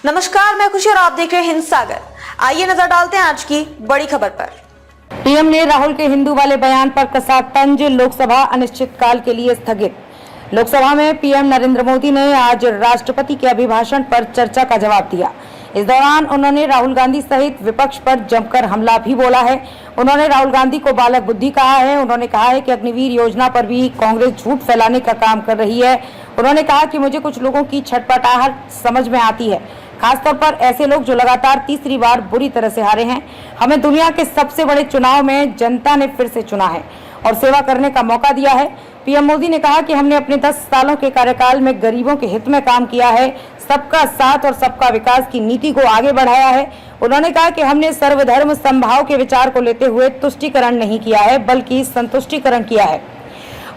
नमस्कार, मैं खुशी और आप देख रहे हैं हिंद सागर। आइए नजर डालते हैं आज की बड़ी खबर पर। पीएम ने राहुल के हिंदू वाले बयान पर कसा तंज, लोकसभा अनिश्चितकाल के लिए स्थगित। लोकसभा में पीएम नरेंद्र मोदी ने आज राष्ट्रपति के अभिभाषण पर चर्चा का जवाब दिया। इस दौरान उन्होंने राहुल गांधी सहित विपक्ष पर जमकर हमला भी बोला है। उन्होंने राहुल गांधी को बालक बुद्धि कहा है। उन्होंने कहा है कि अग्निवीर योजना पर भी कांग्रेस झूठ फैलाने का काम कर रही है। उन्होंने कहा कि मुझे कुछ लोगों की छटपटाहट समझ में आती है, खासतौर पर ऐसे लोग जो लगातार तीसरी बार बुरी तरह से हारे हैं। हमें दुनिया के सबसे बड़े चुनाव में जनता ने फिर से चुना है और सेवा करने का मौका दिया है। पीएम मोदी ने कहा कि हमने अपने 10 सालों के कार्यकाल में गरीबों के हित में काम किया है, सबका साथ और सबका विकास की नीति को आगे बढ़ाया है। उन्होंने कहा कि हमने सर्वधर्म समभाव के विचार को लेते हुए तुष्टीकरण नहीं किया है, बल्कि संतुष्टीकरण किया है।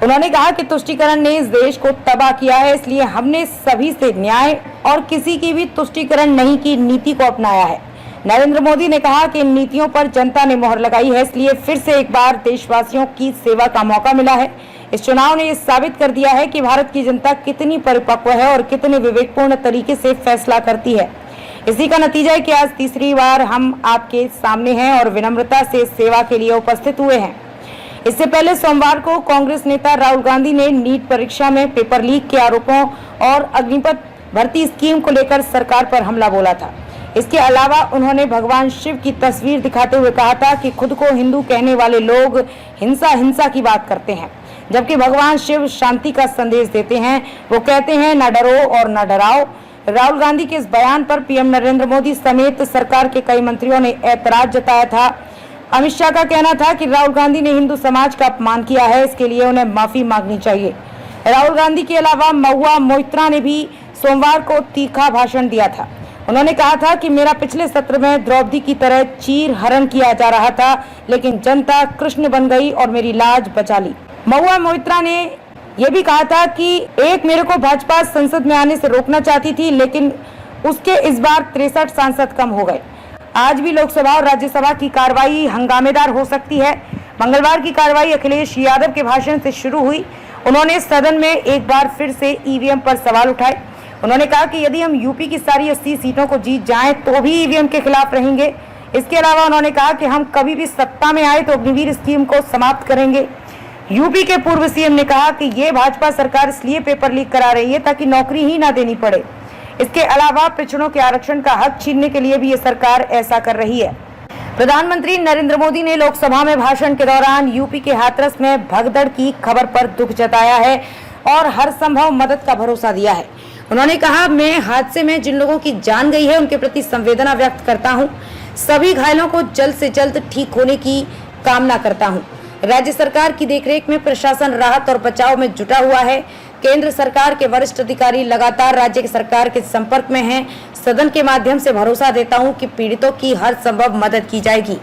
उन्होंने कहा कि तुष्टीकरण ने इस देश को तबाह किया है, इसलिए हमने सभी से न्याय और किसी की भी तुष्टीकरण नहीं की नीति को अपनाया है। नरेंद्र मोदी ने कहा कि इन नीतियों पर जनता ने मोहर लगाई है, इसलिए फिर से एक बार देशवासियों की सेवा का मौका मिला है। इस चुनाव ने यह साबित कर दिया है कि भारत की जनता कितनी परिपक्व है और कितने विवेकपूर्ण तरीके से फैसला करती है। इसी का नतीजा है कि आज तीसरी बार हम आपके सामने हैं और विनम्रता से सेवा के लिए उपस्थित हुए हैं। इससे पहले सोमवार को कांग्रेस नेता राहुल गांधी ने नीट परीक्षा में पेपर लीक के आरोपों और अग्निपथ भर्ती स्कीम को लेकर सरकार पर हमला बोला था। इसके अलावा उन्होंने भगवान शिव की तस्वीर दिखाते हुए कहा था कि खुद को हिंदू कहने वाले लोग हिंसा की बात करते हैं, जबकि भगवान शिव शांति का संदेश देते हैं। वो कहते हैं न डरो और न डराओ। राहुल गांधी के इस बयान पर पीएम नरेंद्र मोदी समेत सरकार के कई मंत्रियों ने ऐतराज जताया था। अमित शाह का कहना था कि राहुल गांधी ने हिंदू समाज का अपमान किया है, इसके लिए उन्हें माफी मांगनी चाहिए। राहुल गांधी के अलावा महुआ मोइत्रा ने भी सोमवार को तीखा भाषण दिया था। उन्होंने कहा था कि मेरा पिछले सत्र में द्रौपदी की तरह चीर हरण किया जा रहा था, लेकिन जनता कृष्ण बन गई और मेरी लाज बचा ली। महुआ मोइत्रा ने यह भी कहा था कि एक मेरे को भाजपा संसद में आने से रोकना चाहती थी, लेकिन उसके इस बार 63 सांसद कम हो गए। आज भी लोकसभा और राज्यसभा की कार्रवाई हंगामेदार हो सकती है। मंगलवार की कार्रवाई अखिलेश यादव के भाषण से शुरू हुई। उन्होंने सदन में एक बार फिर से ईवीएम पर सवाल उठाए। उन्होंने कहा कि यदि हम यूपी की सारी 80 सीटों को जीत जाएं तो भी ईवीएम के खिलाफ रहेंगे। इसके अलावा उन्होंने कहा कि हम कभी भी सत्ता में आए तो अग्निवीर स्कीम को समाप्त करेंगे। यूपी के पूर्व सीएम ने कहा कि ये भाजपा सरकार इसलिए पेपर लीक करा रही है ताकि नौकरी ही ना देनी पड़े। इसके अलावा पिछड़ों के आरक्षण का हक छीनने के लिए भी ये सरकार ऐसा कर रही है। प्रधानमंत्री नरेंद्र मोदी ने लोकसभा में भाषण के दौरान यूपी के हाथरस में भगदड़ की खबर पर दुख जताया है और हर संभव मदद का भरोसा दिया है। उन्होंने कहा, मैं हादसे में जिन लोगों की जान गई है उनके प्रति संवेदना व्यक्त करता हूं। सभी घायलों को जल्द से जल्द ठीक होने की कामना करता हूं। राज्य सरकार की देखरेख में प्रशासन राहत और बचाव में जुटा हुआ है। केंद्र सरकार के वरिष्ठ अधिकारी लगातार राज्य सरकार के संपर्क में हैं। सदन के माध्यम से भरोसा देता हूं कि पीड़ितों की हर संभव मदद की जाएगी।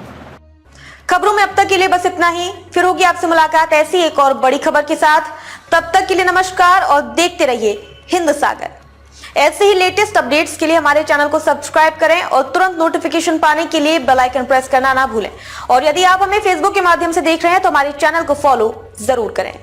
खबरों में अब तक के लिए बस इतना ही। फिर होगी आपसे मुलाकात ऐसी एक और बड़ी खबर के साथ। तब तक के लिए नमस्कार और देखते रहिए हिंद सागर। ऐसे ही लेटेस्ट अपडेट्स के लिए हमारे चैनल को सब्सक्राइब करें और तुरंत नोटिफिकेशन पाने के लिए बेल आइकन प्रेस करना ना भूलें। और यदि आप हमें फेसबुक के माध्यम से देख रहे हैं तो हमारे चैनल को फॉलो जरूर करें।